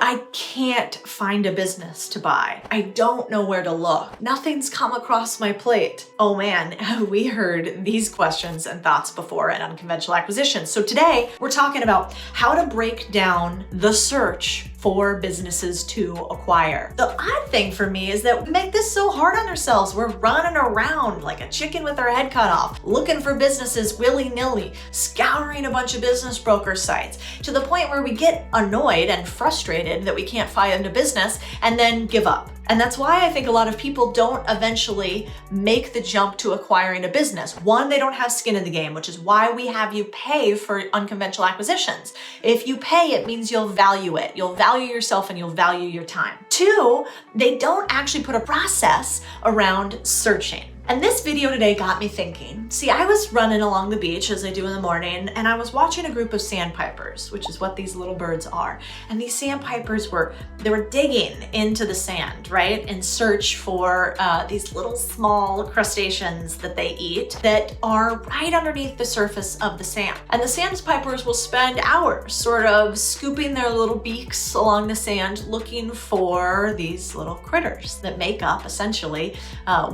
I can't find a business to buy. I don't know where to look. Nothing's come across my plate. Oh man, have we heard these questions and thoughts before in unconventional acquisitions. So today we're talking about how to break down the search for businesses to acquire. The odd thing for me is that we make this so hard on ourselves. We're running around like a chicken with our head cut off, looking for businesses willy-nilly, scouring a bunch of business broker sites, to the point where we get annoyed and frustrated that we can't find a business and then give up. And that's why I think a lot of people don't eventually make the jump to acquiring a business. One, they don't have skin in the game, which is why we have you pay for unconventional acquisitions. If you pay, it means you'll value it. You'll value yourself and you'll value your time. Two, they don't actually put a process around searching. And this video today got me thinking. See, I was running along the beach as I do in the morning, and I was watching a group of sandpipers, which is what these little birds are. And these sandpipers were digging into the sand, right? In search for these little small crustaceans that they eat that are right underneath the surface of the sand. And the sandpipers will spend hours sort of scooping their little beaks along the sand looking for these little critters that make up essentially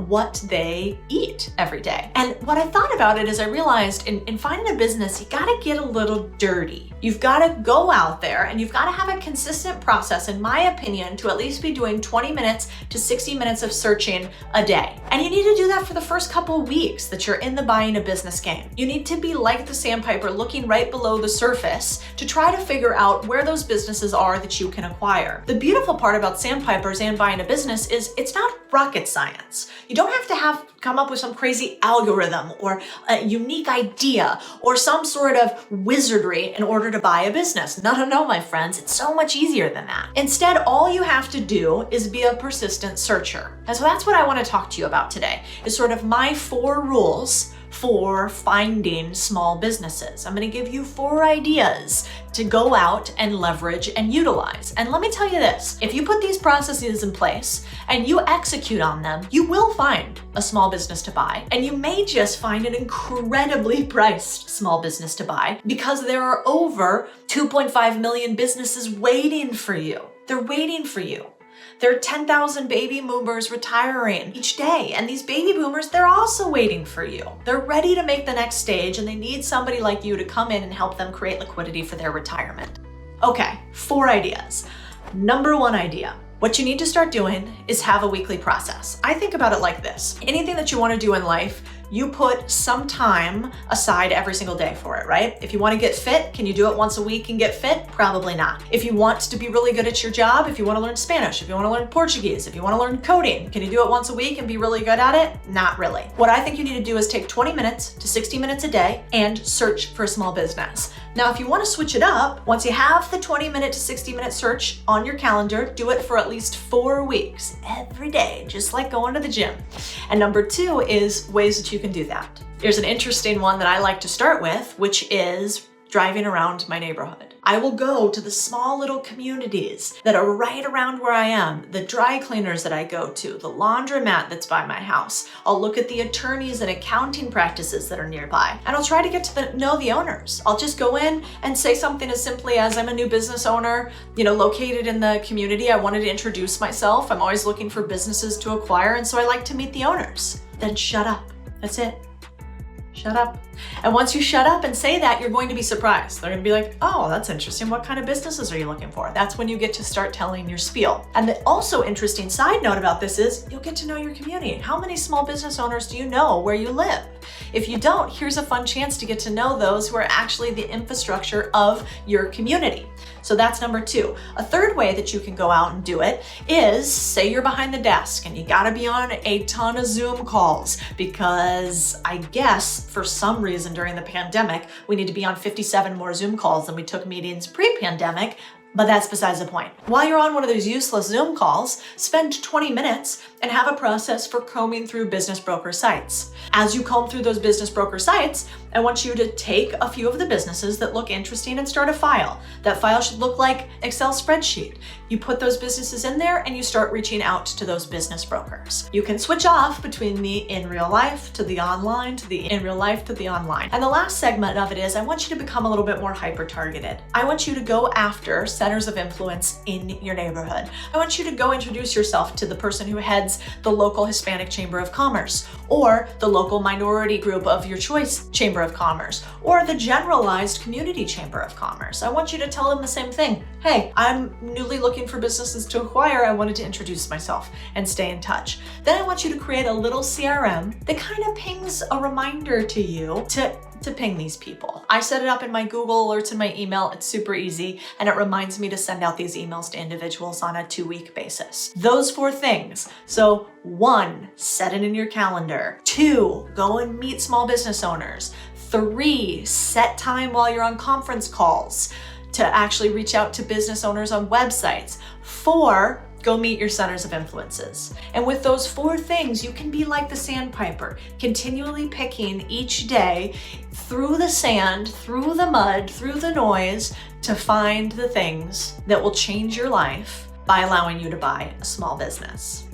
what they eat every day. And what I thought about it is I realized in finding a business, you gotta get a little dirty. You've gotta go out there and you've gotta have a consistent process, in my opinion, to at least be doing 20 minutes to 60 minutes of searching a day. And you need to do that for the first couple of weeks that you're in the buying a business game. You need to be like the sandpiper, looking right below the surface to try to figure out where those businesses are that you can acquire. The beautiful part about sandpipers and buying a business is it's not rocket science. You don't have to come up with some crazy algorithm or a unique idea or some sort of wizardry in order to buy a business. No, my friends, it's so much easier than that. Instead, all you have to do is be a persistent searcher. And so that's what I want to talk to you about today, is sort of my 4 rules for finding small businesses. I'm going to give you 4 ideas to go out and leverage and utilize. And let me tell you this, if you put these processes in place and you execute on them, you will find a small business to buy. And you may just find an incredibly priced small business to buy because there are over 2.5 million businesses waiting for you. They're waiting for you. There are 10,000 baby boomers retiring each day. And these baby boomers, they're also waiting for you. They're ready to make the next stage and they need somebody like you to come in and help them create liquidity for their retirement. Okay, 4 ideas. Number 1 idea. What you need to start doing is have a weekly process. I think about it like this. Anything that you want to do in life, you put some time aside every single day for it, right? If you want to get fit, can you do it once a week and get fit? Probably not. If you want to be really good at your job, if you want to learn Spanish, if you want to learn Portuguese, if you want to learn coding, can you do it once a week and be really good at it? Not really. What I think you need to do is take 20 minutes to 60 minutes a day and search for a small business. Now, if you want to switch it up, once you have the 20-minute to 60-minute search on your calendar, do it for at least 4 weeks every day, just like going to the gym. And number 2 is ways that you can do that. There's an interesting one that I like to start with, which is driving around my neighborhood. I will go to the small little communities that are right around where I am, the dry cleaners that I go to, the laundromat that's by my house. I'll look at the attorneys and accounting practices that are nearby, and I'll try to get to know the owners. I'll just go in and say something as simply as, I'm a new business owner, located in the community. I wanted to introduce myself. I'm always looking for businesses to acquire, and so I like to meet the owners. Then shut up. That's it. Shut up. And once you shut up and say that, you're going to be surprised. They're going to be like, oh, that's interesting. What kind of businesses are you looking for? That's when you get to start telling your spiel. And the also interesting side note about this is you'll get to know your community. How many small business owners do you know where you live? If you don't, here's a fun chance to get to know those who are actually the infrastructure of your community. So that's number 2. A third way that you can go out and do it is, say you're behind the desk and you gotta be on a ton of Zoom calls because I guess for some reason during the pandemic, we need to be on 57 more Zoom calls than we took meetings pre-pandemic. But that's besides the point. While you're on one of those useless Zoom calls, spend 20 minutes and have a process for combing through business broker sites. As you comb through those business broker sites, I want you to take a few of the businesses that look interesting and start a file. That file should look like Excel spreadsheet. You put those businesses in there and you start reaching out to those business brokers. You can switch off between the in real life to the online, to the in real life to the online. And the last segment of it is I want you to become a little bit more hyper-targeted. I want you to go after centers of influence in your neighborhood. I want you to go introduce yourself to the person who heads the local Hispanic Chamber of Commerce, or the local minority group of your choice Chamber of Commerce, or the generalized community Chamber of Commerce. I want you to tell them the same thing. Hey, I'm newly looking for businesses to acquire. I wanted to introduce myself and stay in touch. Then I want you to create a little CRM that kind of pings a reminder to you to ping these people. I set it up in my Google Alerts in my email. It's super easy, and it reminds me to send out these emails to individuals on a 2-week basis. Those 4 things. So 1, set it in your calendar. 2, go and meet small business owners. 3, set time while you're on conference calls to actually reach out to business owners on websites. 4, go meet your centers of influences. And with those 4 things, you can be like the Sandpiper, continually picking each day through the sand, through the mud, through the noise, to find the things that will change your life by allowing you to buy a small business.